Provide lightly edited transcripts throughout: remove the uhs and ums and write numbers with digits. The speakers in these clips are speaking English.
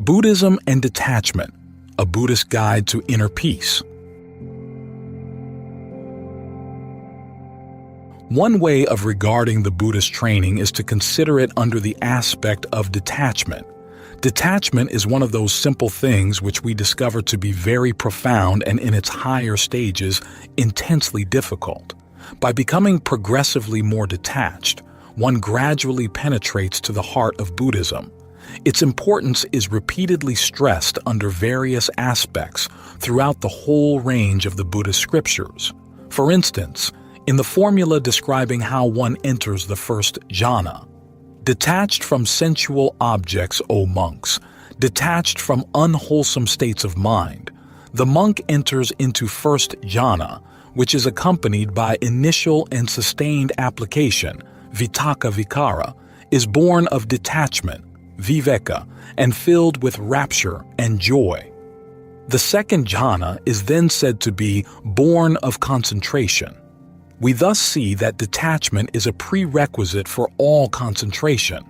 Buddhism and Detachment, a Buddhist Guide to Inner Peace. One way of regarding the Buddhist training is to consider it under the aspect of detachment. Detachment is one of those simple things which we discover to be very profound and in its higher stages intensely difficult. By becoming progressively more detached, one gradually penetrates to the heart of Buddhism. Its importance is repeatedly stressed under various aspects throughout the whole range of the Buddhist scriptures. For instance, in the formula describing how one enters the first jhana, detached from sensual objects, O monks, detached from unwholesome states of mind, the monk enters into first jhana, which is accompanied by initial and sustained application, vitakka-vicara, is born of detachment, viveka, and filled with rapture and joy. The second jhana is then said to be born of concentration. We thus see that detachment is a prerequisite for all concentration.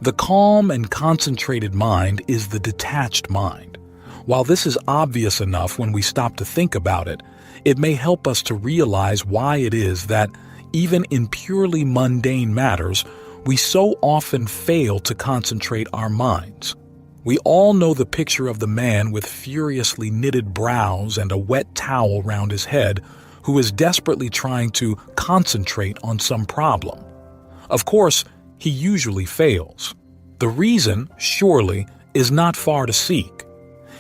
The calm and concentrated mind is the detached mind. While this is obvious enough when we stop to think about it, it may help us to realize why it is that, even in purely mundane matters, we so often fail to concentrate our minds. We all know the picture of the man with furiously knitted brows and a wet towel round his head who is desperately trying to concentrate on some problem. Of course, he usually fails. The reason, surely, is not far to seek.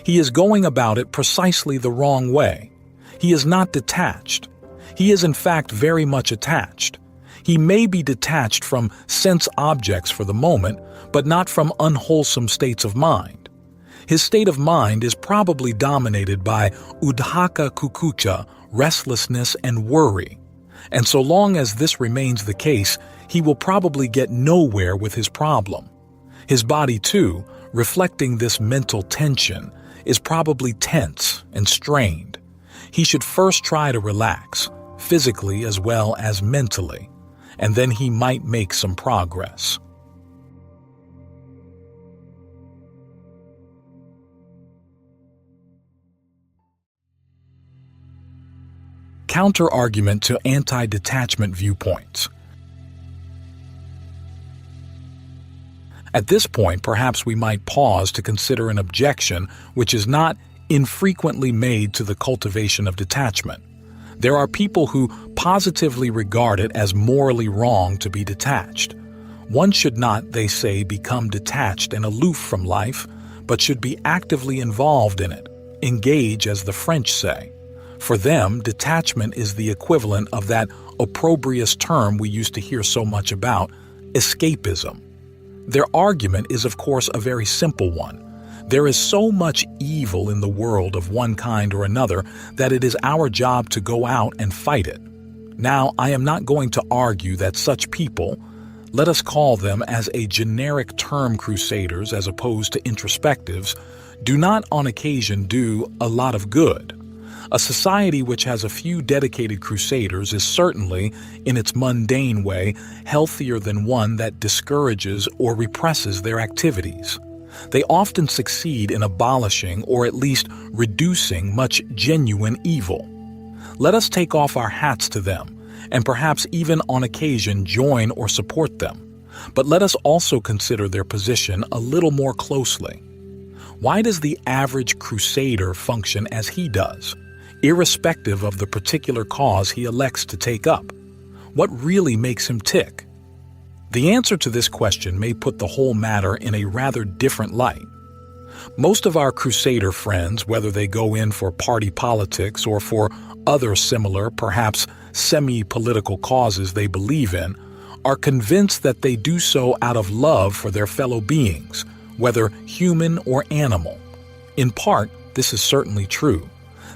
He is going about it precisely the wrong way. He is not detached. He is in fact very much attached. He may be detached from sense objects for the moment, but not from unwholesome states of mind. His state of mind is probably dominated by uddhacca-kukkucca, restlessness and worry. And so long as this remains the case, he will probably get nowhere with his problem. His body, too, reflecting this mental tension, is probably tense and strained. He should first try to relax, physically as well as mentally, and then he might make some progress. Counter-argument to anti-detachment viewpoints. At this point, perhaps we might pause to consider an objection which is not infrequently made to the cultivation of detachment. There are people who positively regard it as morally wrong to be detached. One should not, they say, become detached and aloof from life, but should be actively involved in it, engage, as the French say. For them, detachment is the equivalent of that opprobrious term we used to hear so much about, escapism. Their argument is, of course, a very simple one. There is so much evil in the world of one kind or another that it is our job to go out and fight it. Now, I am not going to argue that such people, let us call them as a generic term crusaders as opposed to introspectives, do not on occasion do a lot of good. A society which has a few dedicated crusaders is certainly, in its mundane way, healthier than one that discourages or represses their activities. They often succeed in abolishing or at least reducing much genuine evil. Let us take off our hats to them, and perhaps even on occasion join or support them. But let us also consider their position a little more closely. Why does the average crusader function as he does, irrespective of the particular cause he elects to take up? What really makes him tick? The answer to this question may put the whole matter in a rather different light. Most of our crusader friends, whether they go in for party politics or for other similar, perhaps semi-political causes they believe in, are convinced that they do so out of love for their fellow beings, whether human or animal. In part, this is certainly true.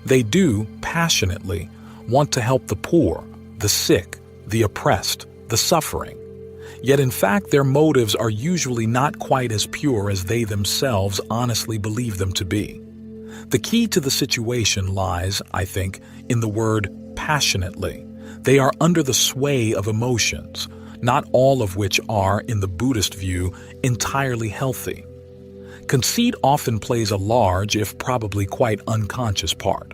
They do, passionately, want to help the poor, the sick, the oppressed, the suffering. Yet in fact their motives are usually not quite as pure as they themselves honestly believe them to be. The key to the situation lies, I think, in the word passionately. They are under the sway of emotions, not all of which are, in the Buddhist view, entirely healthy. Conceit often plays a large, if probably quite unconscious part.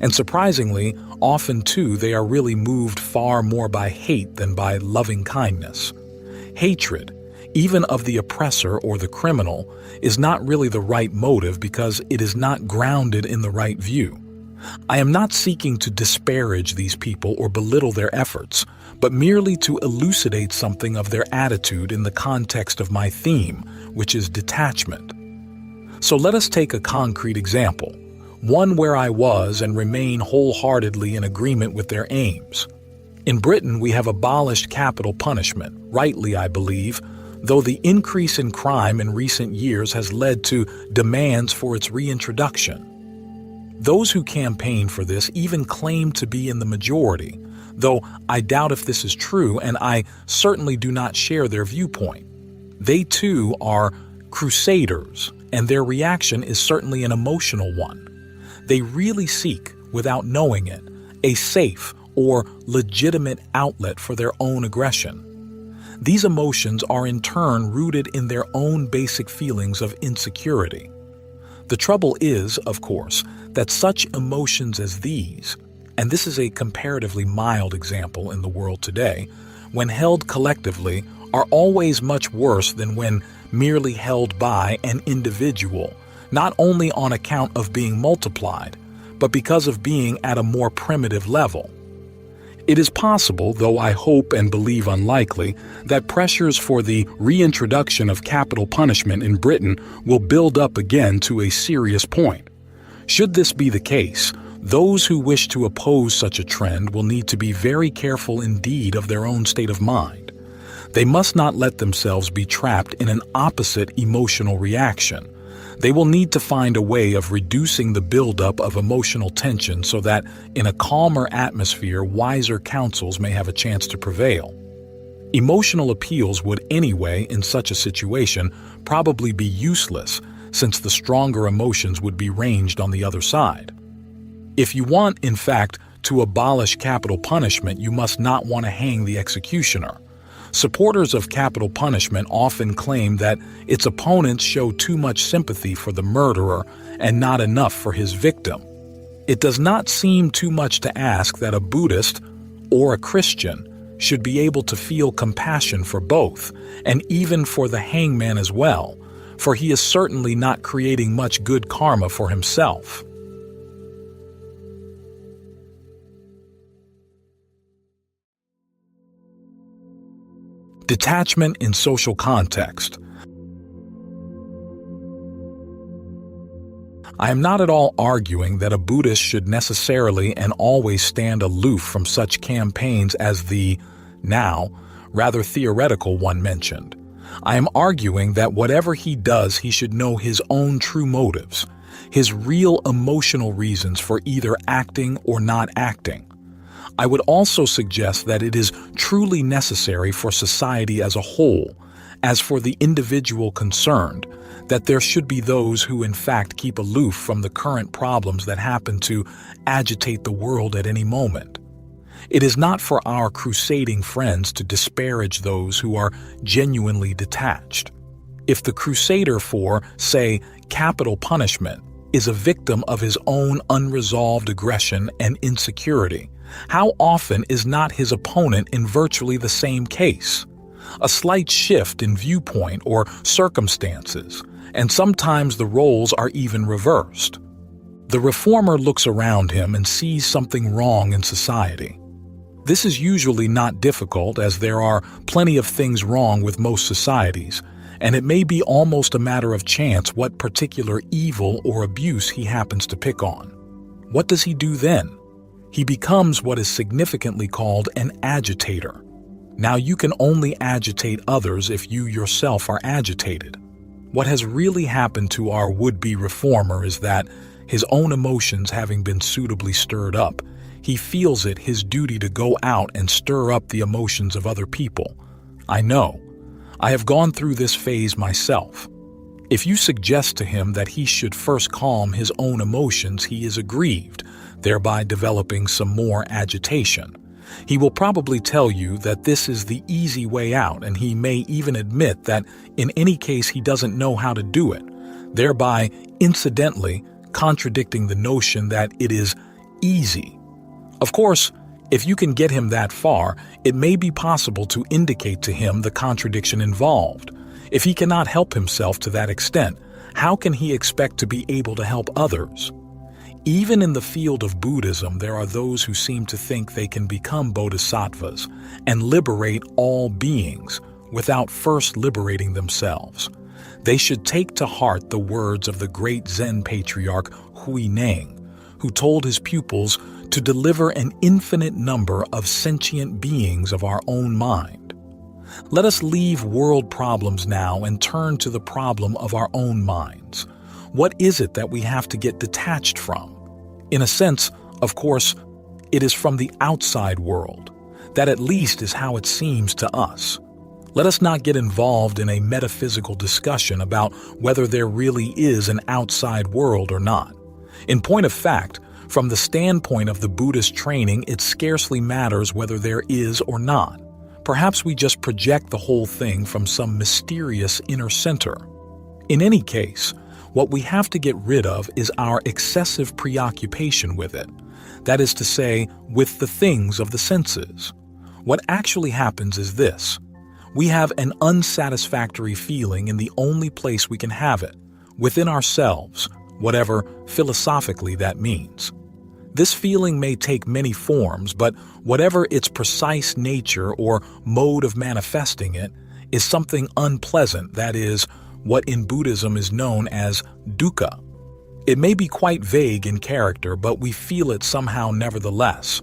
And surprisingly, often too they are really moved far more by hate than by loving kindness. Hatred, even of the oppressor or the criminal, is not really the right motive because it is not grounded in the right view. I am not seeking to disparage these people or belittle their efforts, but merely to elucidate something of their attitude in the context of my theme, which is detachment. So let us take a concrete example, one where I was and remain wholeheartedly in agreement with their aims. In Britain, we have abolished capital punishment, rightly I believe, though the increase in crime in recent years has led to demands for its reintroduction. Those who campaign for this even claim to be in the majority, though I doubt if this is true, and I certainly do not share their viewpoint. They too are crusaders, and their reaction is certainly an emotional one. They really seek, without knowing it, a safe or legitimate outlet for their own aggression. These emotions are in turn rooted in their own basic feelings of insecurity. The trouble is, of course, that such emotions as these, and this is a comparatively mild example in the world today, when held collectively, are always much worse than when merely held by an individual, not only on account of being multiplied, but because of being at a more primitive level. It is possible, though I hope and believe unlikely, that pressures for the reintroduction of capital punishment in Britain will build up again to a serious point. Should this be the case, those who wish to oppose such a trend will need to be very careful indeed of their own state of mind. They must not let themselves be trapped in an opposite emotional reaction. They will need to find a way of reducing the buildup of emotional tension so that, in a calmer atmosphere, wiser counsels may have a chance to prevail. Emotional appeals would anyway, in such a situation, probably be useless, since the stronger emotions would be ranged on the other side. If you want, in fact, to abolish capital punishment, you must not want to hang the executioner. Supporters of capital punishment often claim that its opponents show too much sympathy for the murderer and not enough for his victim. It does not seem too much to ask that a Buddhist or a Christian should be able to feel compassion for both, and even for the hangman as well, for he is certainly not creating much good karma for himself. Detachment in social context. I am not at all arguing that a Buddhist should necessarily and always stand aloof from such campaigns as the, now, rather theoretical one mentioned. I am arguing that whatever he does, he should know his own true motives, his real emotional reasons for either acting or not acting. I would also suggest that it is truly necessary for society as a whole, as for the individual concerned, that there should be those who in fact keep aloof from the current problems that happen to agitate the world at any moment. It is not for our crusading friends to disparage those who are genuinely detached. If the crusader for, say, capital punishment is a victim of his own unresolved aggression and insecurity, how often is not his opponent in virtually the same case? A slight shift in viewpoint or circumstances, and sometimes the roles are even reversed. The reformer looks around him and sees something wrong in society. This is usually not difficult, as there are plenty of things wrong with most societies, and it may be almost a matter of chance what particular evil or abuse he happens to pick on. What does he do then? He becomes what is significantly called an agitator. Now, you can only agitate others if you yourself are agitated. What has really happened to our would-be reformer is that, his own emotions having been suitably stirred up, he feels it his duty to go out and stir up the emotions of other people. I know. I have gone through this phase myself. If you suggest to him that he should first calm his own emotions, he is aggrieved, thereby developing some more agitation. He will probably tell you that this is the easy way out, and he may even admit that in any case he doesn't know how to do it, thereby incidentally contradicting the notion that it is easy. Of course, if you can get him that far, it may be possible to indicate to him the contradiction involved. If he cannot help himself to that extent, how can he expect to be able to help others? Even in the field of Buddhism, there are those who seem to think they can become bodhisattvas and liberate all beings without first liberating themselves. They should take to heart the words of the great Zen patriarch Huineng, who told his pupils to deliver an infinite number of sentient beings of our own mind. Let us leave world problems now and turn to the problem of our own minds. What is it that we have to get detached from? In a sense, of course, it is from the outside world. That at least is how it seems to us. Let us not get involved in a metaphysical discussion about whether there really is an outside world or not. In point of fact, from the standpoint of the Buddhist training, it scarcely matters whether there is or not. Perhaps we just project the whole thing from some mysterious inner center. In any case, what we have to get rid of is our excessive preoccupation with it. That is to say, with the things of the senses. What actually happens is this. We have an unsatisfactory feeling in the only place we can have it, within ourselves, whatever philosophically that means. This feeling may take many forms, but whatever its precise nature or mode of manifesting it is something unpleasant, that is, what in Buddhism is known as dukkha. It may be quite vague in character, but we feel it somehow nevertheless.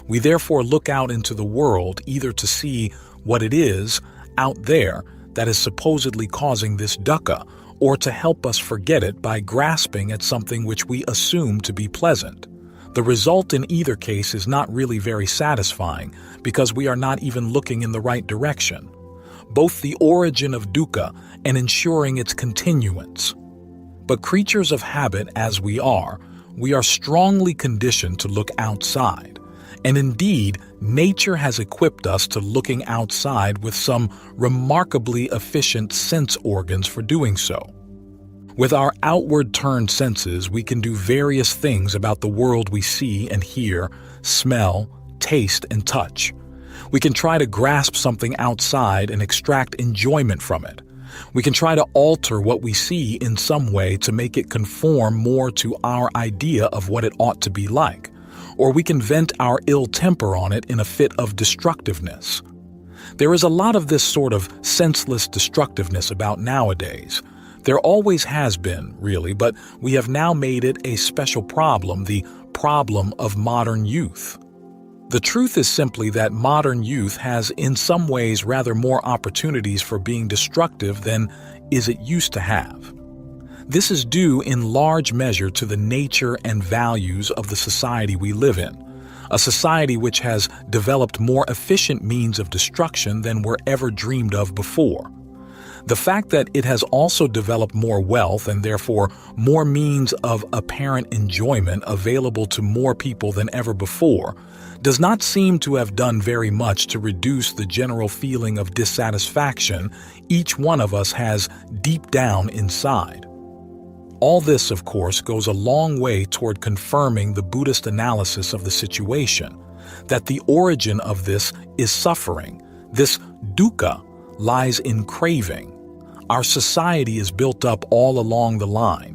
We therefore look out into the world either to see what it is out there that is supposedly causing this dukkha, or to help us forget it by grasping at something which we assume to be pleasant. The result in either case is not really very satisfying because we are not even looking in the right direction. Both the origin of dukkha and ensuring its continuance. But creatures of habit as we are strongly conditioned to look outside. And indeed, nature has equipped us to looking outside with some remarkably efficient sense organs for doing so. With our outward-turned senses, we can do various things about the world we see and hear, smell, taste, and touch. We can try to grasp something outside and extract enjoyment from it. We can try to alter what we see in some way to make it conform more to our idea of what it ought to be like. Or we can vent our ill temper on it in a fit of destructiveness. There is a lot of this sort of senseless destructiveness about nowadays. There always has been, really, but we have now made it a special problem, the problem of modern youth. The truth is simply that modern youth has in some ways rather more opportunities for being destructive than is it used to have. This is due in large measure to the nature and values of the society we live in, a society which has developed more efficient means of destruction than were ever dreamed of before. The fact that it has also developed more wealth and therefore more means of apparent enjoyment available to more people than ever before does not seem to have done very much to reduce the general feeling of dissatisfaction each one of us has deep down inside. All this, of course, goes a long way toward confirming the Buddhist analysis of the situation, that the origin of this is suffering. This dukkha lies in craving. Our society is built up all along the line.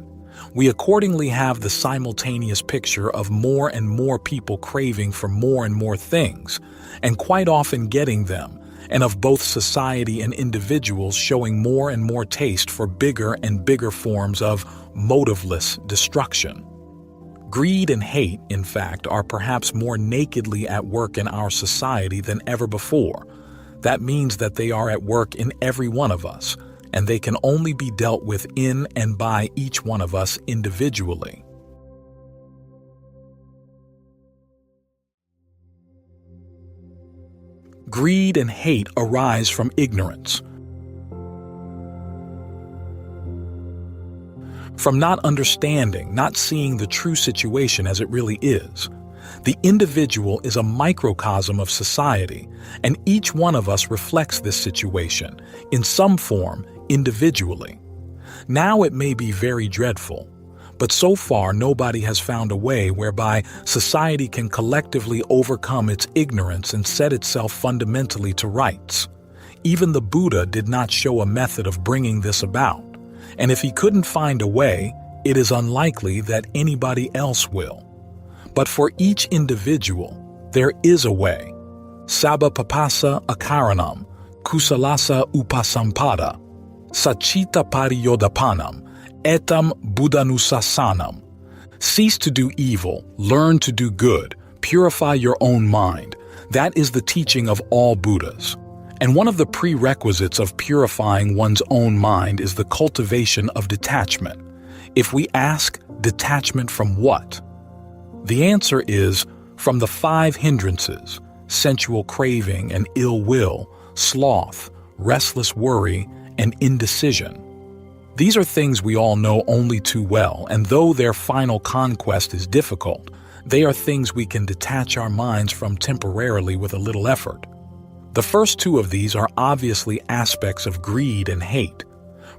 We accordingly have the simultaneous picture of more and more people craving for more and more things, and quite often getting them, and of both society and individuals showing more and more taste for bigger and bigger forms of motiveless destruction. Greed and hate, in fact, are perhaps more nakedly at work in our society than ever before. That means that they are at work in every one of us, and they can only be dealt with in and by each one of us individually. Greed and hate arise from ignorance, from not understanding, not seeing the true situation as it really is. The individual is a microcosm of society, and each one of us reflects this situation, in some form, individually. Now it may be very dreadful, but so far nobody has found a way whereby society can collectively overcome its ignorance and set itself fundamentally to rights. Even the Buddha did not show a method of bringing this about, and if he couldn't find a way, it is unlikely that anybody else will. But for each individual, there is a way. Sabapapasa akaranam, kusalasa upasampada, sachita pariyodapanam, etam buddhanusasanam. Cease to do evil, learn to do good, purify your own mind. That is the teaching of all Buddhas. And one of the prerequisites of purifying one's own mind is the cultivation of detachment. If we ask, detachment from what? The answer is from the 5 hindrances: sensual craving and ill will, sloth, restless worry, and indecision. These are things we all know only too well, and though their final conquest is difficult, they are things we can detach our minds from temporarily with a little effort. The first 2 of these are obviously aspects of greed and hate.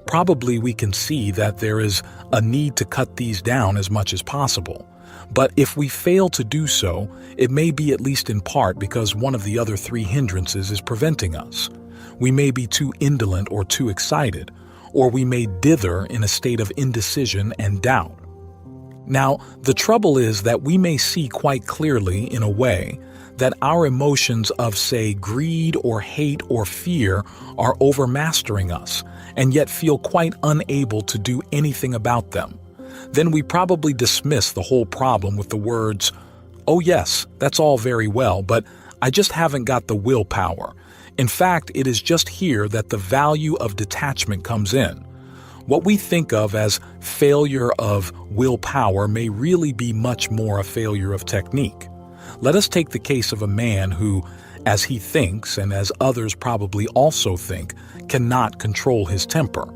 Probably we can see that there is a need to cut these down as much as possible. But if we fail to do so, it may be at least in part because one of the other 3 hindrances is preventing us. We may be too indolent or too excited, or we may dither in a state of indecision and doubt. Now, the trouble is that we may see quite clearly, in a way, that our emotions of, say, greed or hate or fear are overmastering us, and yet feel quite unable to do anything about them. Then we probably dismiss the whole problem with the words, "Oh yes, that's all very well, but I just haven't got the willpower." In fact, it is just here that the value of detachment comes in. What we think of as failure of willpower may really be much more a failure of technique. Let us take the case of a man who, as he thinks and as others probably also think, cannot control his temper.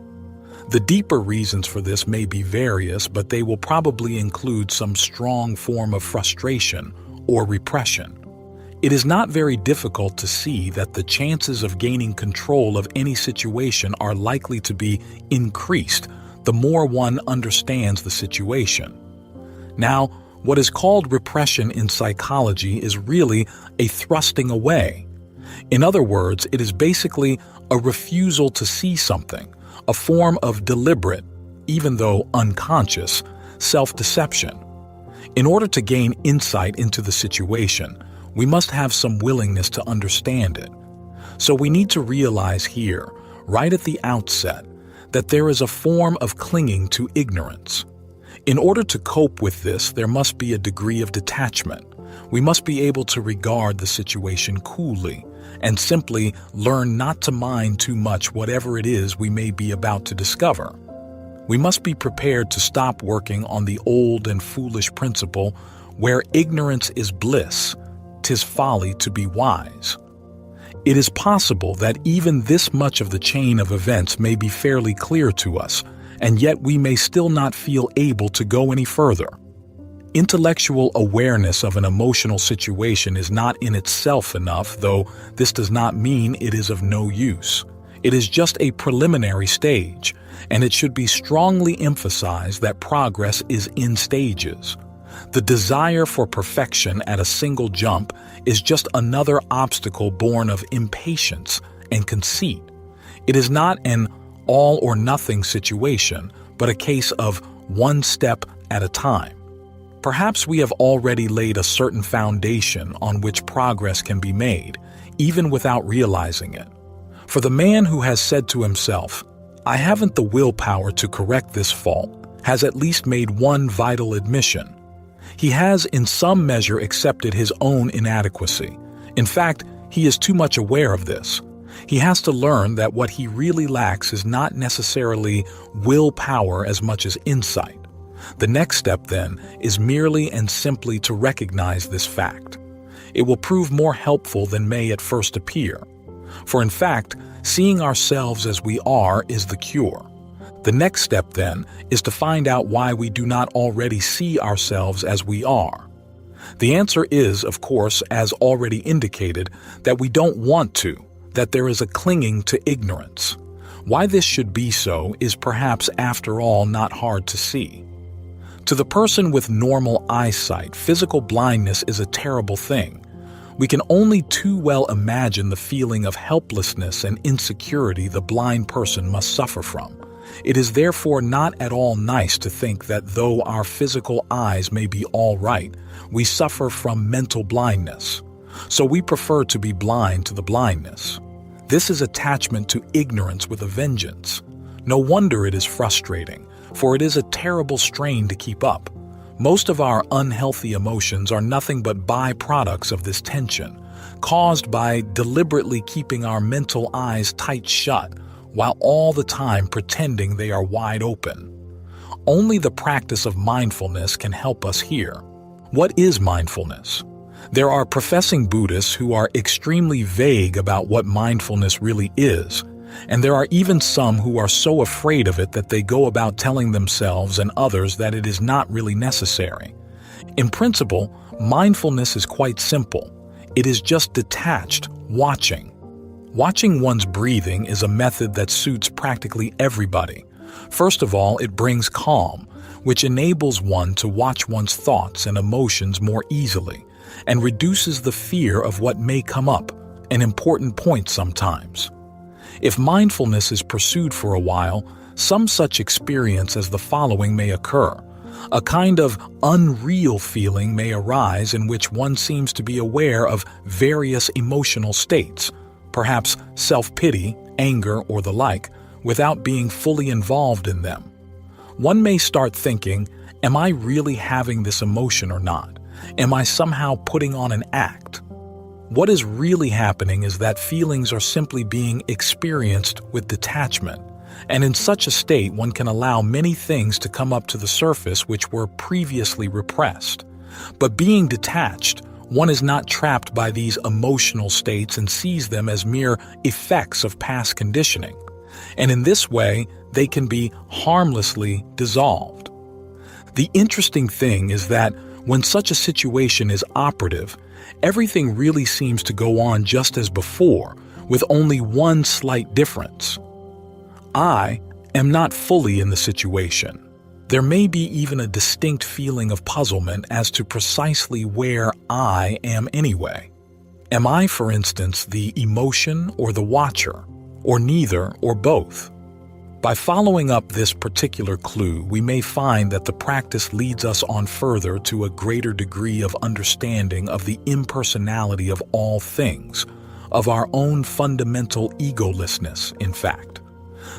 The deeper reasons for this may be various, but they will probably include some strong form of frustration or repression. It is not very difficult to see that the chances of gaining control of any situation are likely to be increased the more one understands the situation. Now, what is called repression in psychology is really a thrusting away. In other words, it is basically a refusal to see something, a form of deliberate, even though unconscious, self-deception. In order to gain insight into the situation, we must have some willingness to understand it. So we need to realize here, right at the outset, that there is a form of clinging to ignorance. In order to cope with this, there must be a degree of detachment. We must be able to regard the situation coolly and simply learn not to mind too much whatever it is we may be about to discover. We must be prepared to stop working on the old and foolish principle, where ignorance is bliss, 'tis folly to be wise. It is possible that even this much of the chain of events may be fairly clear to us, and yet we may still not feel able to go any further. Intellectual awareness of an emotional situation is not in itself enough, though this does not mean it is of no use. It is just a preliminary stage, and it should be strongly emphasized that progress is in stages. The desire for perfection at a single jump is just another obstacle born of impatience and conceit. It is not an all or nothing situation, but a case of one step at a time. Perhaps we have already laid a certain foundation on which progress can be made, even without realizing it. For the man who has said to himself, "I haven't the willpower to correct this fault," has at least made one vital admission. He has in some measure accepted his own inadequacy. In fact, he is too much aware of this. He has to learn that what he really lacks is not necessarily willpower as much as insight. The next step, then, is merely and simply to recognize this fact. It will prove more helpful than may at first appear. For in fact, seeing ourselves as we are is the cure. The next step, then, is to find out why we do not already see ourselves as we are. The answer is, of course, as already indicated, that we don't want to, that there is a clinging to ignorance. Why this should be so is perhaps after all not hard to see. To the person with normal eyesight, physical blindness is a terrible thing. We can only too well imagine the feeling of helplessness and insecurity the blind person must suffer from. It is therefore not at all nice to think that though our physical eyes may be all right, we suffer from mental blindness. So we prefer to be blind to the blindness. This is attachment to ignorance with a vengeance. No wonder it is frustrating, for it is a terrible strain to keep up. Most of our unhealthy emotions are nothing but byproducts of this tension, caused by deliberately keeping our mental eyes tight shut, while all the time pretending they are wide open. Only the practice of mindfulness can help us here. What is mindfulness? There are professing Buddhists who are extremely vague about what mindfulness really is, and there are even some who are so afraid of it that they go about telling themselves and others that it is not really necessary. In principle, mindfulness is quite simple. It is just detached watching. Watching one's breathing is a method that suits practically everybody. First of all, it brings calm, which enables one to watch one's thoughts and emotions more easily, and reduces the fear of what may come up, an important point sometimes. If mindfulness is pursued for a while, some such experience as the following may occur. A kind of unreal feeling may arise in which one seems to be aware of various emotional states, perhaps self-pity, anger, or the like, without being fully involved in them. One may start thinking, am I really having this emotion or not? Am I somehow putting on an act? What is really happening is that feelings are simply being experienced with detachment, and in such a state one can allow many things to come up to the surface which were previously repressed. But being detached, one is not trapped by these emotional states and sees them as mere effects of past conditioning, and in this way they can be harmlessly dissolved. The interesting thing is that when such a situation is operative, everything really seems to go on just as before, with only one slight difference. I am not fully in the situation. There may be even a distinct feeling of puzzlement as to precisely where I am anyway. Am I, for instance, the emotion or the watcher, or neither or both? By following up this particular clue, we may find that the practice leads us on further to a greater degree of understanding of the impersonality of all things, of our own fundamental egolessness, in fact.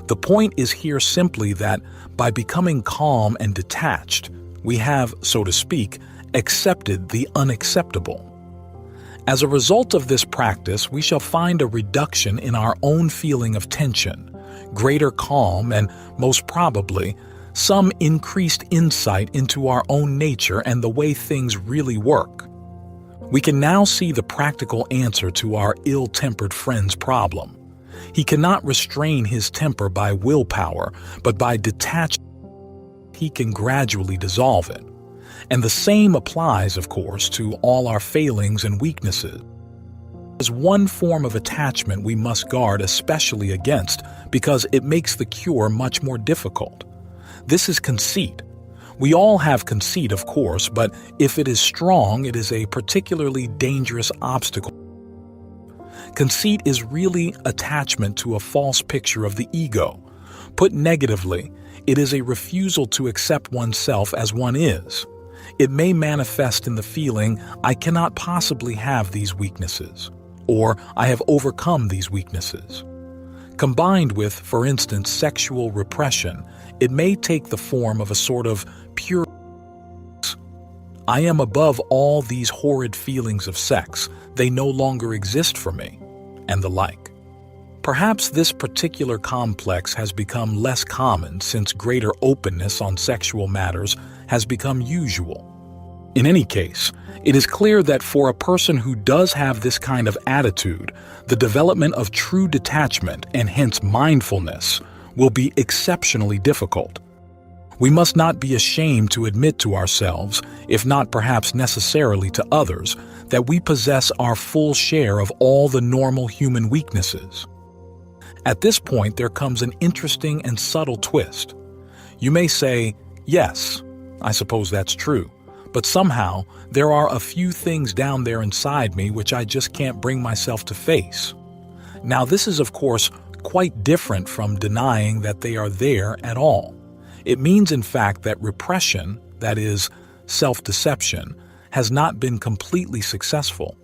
The point is here simply that by becoming calm and detached, we have, so to speak, accepted the unacceptable. As a result of this practice, we shall find a reduction in our own feeling of tension, greater calm, and, most probably, some increased insight into our own nature and the way things really work. We can now see the practical answer to our ill-tempered friend's problem. He cannot restrain his temper by willpower, but by detachment he can gradually dissolve it. And the same applies, of course, to all our failings and weaknesses. There's one form of attachment we must guard especially against because it makes the cure much more difficult. This is conceit. We all have conceit, of course, but if it is strong, it is a particularly dangerous obstacle. Conceit is really attachment to a false picture of the ego. Put negatively, it is a refusal to accept oneself as one is. It may manifest in the feeling, I cannot possibly have these weaknesses, or I have overcome these weaknesses. Combined with, for instance, sexual repression, it may take the form of a sort of pure I am above all these horrid feelings of sex, they no longer exist for me, and the like. Perhaps this particular complex has become less common since greater openness on sexual matters has become usual. In any case, it is clear that for a person who does have this kind of attitude, the development of true detachment and hence mindfulness will be exceptionally difficult. We must not be ashamed to admit to ourselves, if not perhaps necessarily to others, that we possess our full share of all the normal human weaknesses. At this point, there comes an interesting and subtle twist. You may say, yes, I suppose that's true, but somehow there are a few things down there inside me which I just can't bring myself to face. Now, this is, of course, quite different from denying that they are there at all. It means, in fact, that repression, that is, self-deception, has not been completely successful.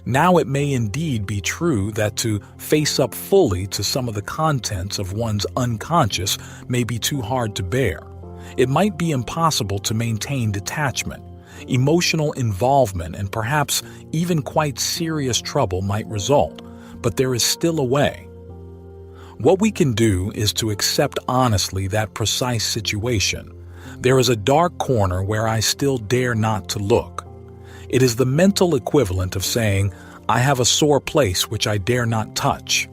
Now it may indeed be true that to face up fully to some of the contents of one's unconscious may be too hard to bear. It might be impossible to maintain detachment. Emotional involvement and perhaps even quite serious trouble might result, but there is still a way. What we can do is to accept honestly that precise situation. There is a dark corner where I still dare not to look. It is the mental equivalent of saying, I have a sore place which I dare not touch.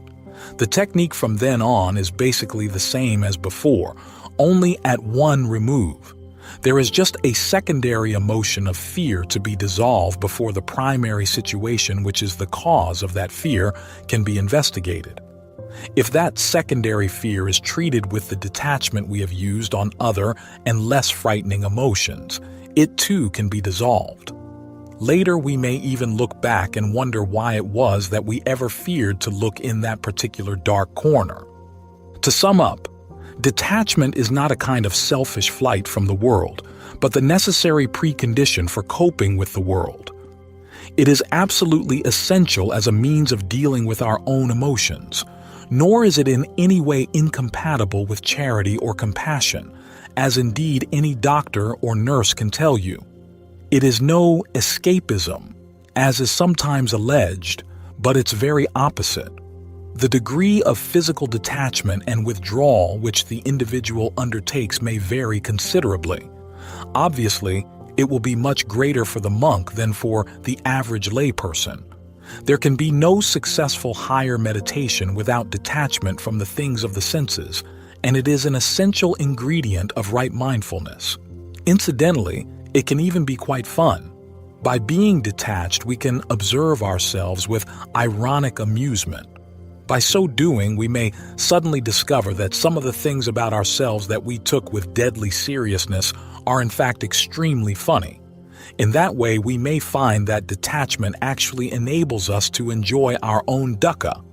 The technique from then on is basically the same as before, only at one remove. There is just a secondary emotion of fear to be dissolved before the primary situation, which is the cause of that fear, can be investigated. If that secondary fear is treated with the detachment we have used on other and less frightening emotions, it too can be dissolved. Later, we may even look back and wonder why it was that we ever feared to look in that particular dark corner. To sum up, detachment is not a kind of selfish flight from the world, but the necessary precondition for coping with the world. It is absolutely essential as a means of dealing with our own emotions, nor is it in any way incompatible with charity or compassion, as indeed any doctor or nurse can tell you. It is no escapism, as is sometimes alleged, but its very opposite. The degree of physical detachment and withdrawal which the individual undertakes may vary considerably. Obviously, it will be much greater for the monk than for the average layperson. There can be no successful higher meditation without detachment from the things of the senses, and it is an essential ingredient of right mindfulness. Incidentally, it can even be quite fun. By being detached, we can observe ourselves with ironic amusement. By so doing, we may suddenly discover that some of the things about ourselves that we took with deadly seriousness are in fact extremely funny. In that way, we may find that detachment actually enables us to enjoy our own dukkha,